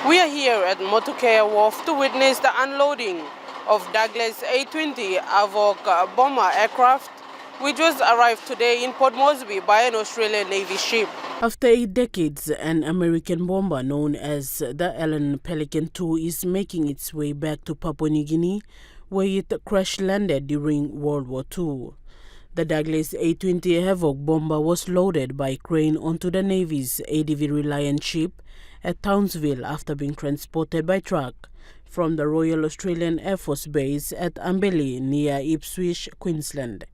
We are here at Motorcare Wharf to witness the unloading of Douglas A-20 havoc bomber aircraft, which was arrived today in Port Moresby by an Australian Navy ship. After 8 decades, an American bomber known as the Alan Pelican II is making its way back to Papua New Guinea, where it crash-landed during World War II. The Douglas A-20 Havoc bomber was loaded by crane onto the Navy's ADV Reliant ship at Townsville after being transported by truck from the Royal Australian Air Force Base at Ambeli near Ipswich, Queensland.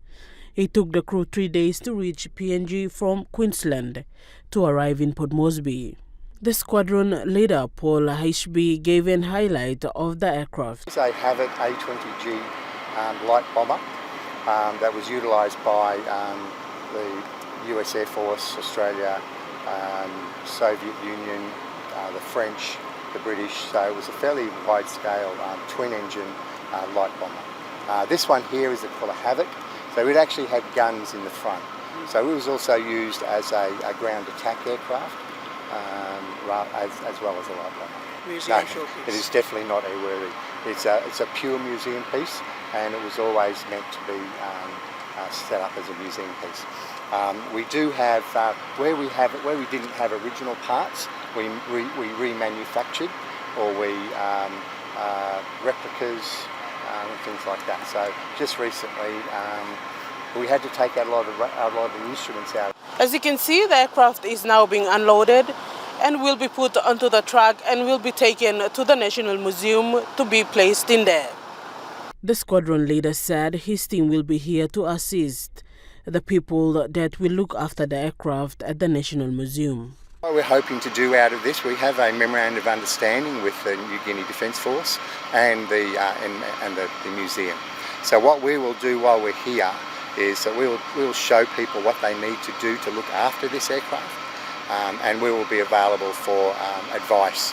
It took the crew 3 days to reach PNG from Queensland to arrive in Port Moresby. The squadron leader, Paul Hishby, gave an highlight of the aircraft. It's a Havoc A-20G light bomber that was utilised by the US Air Force, Australia, Soviet Union, the French, the British. So it was a fairly wide-scale twin-engine light bomber. This one here is called a Havoc. So it actually had guns in the front. So it was also used as a ground attack aircraft, as well as a light bomber. Museum no, it is definitely not airworthy. It's a pure museum piece, and it was always meant to be set up as a museum piece. We do have where we didn't have original parts, we remanufactured, or we replicas and things like that. So just recently, we had to take out a lot of instruments out. As you can see, the aircraft is now being unloaded and will be put onto the truck and will be taken to the National Museum to be placed in there. The squadron leader said his team will be here to assist the people that will look after the aircraft at the National Museum. What we're hoping to do out of this, we have a memorandum of understanding with the New Guinea Defence Force and the museum. So what we will do while we're here is that we will show people what they need to do to look after this aircraft, and we will be available for advice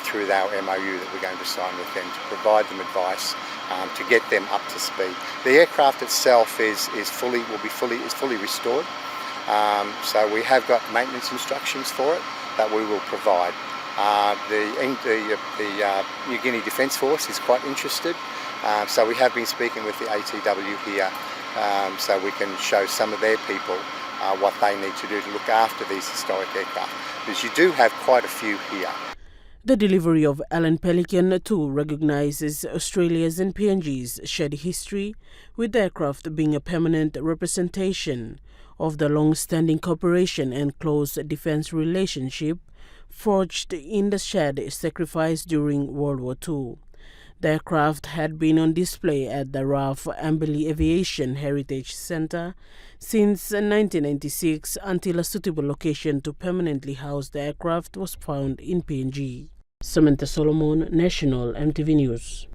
through our MOU that we're going to sign with them to provide them advice to get them up to speed. The aircraft itself is fully restored. So we have got maintenance instructions for it that we will provide. The New Guinea Defence Force is quite interested, so we have been speaking with the ATW here, so we can show some of their people what they need to do to look after these historic aircraft, because you do have quite a few here. The delivery of Alan Pelican II recognizes Australia's and PNG's shared history, with the aircraft being a permanent representation of the long-standing cooperation and close defense relationship forged in the shared sacrifice during World War II. The aircraft had been on display at the RAF Ambeli Aviation Heritage Centre since 1996 until a suitable location to permanently house the aircraft was found in PNG. Samantha Solomon, National EMTV News.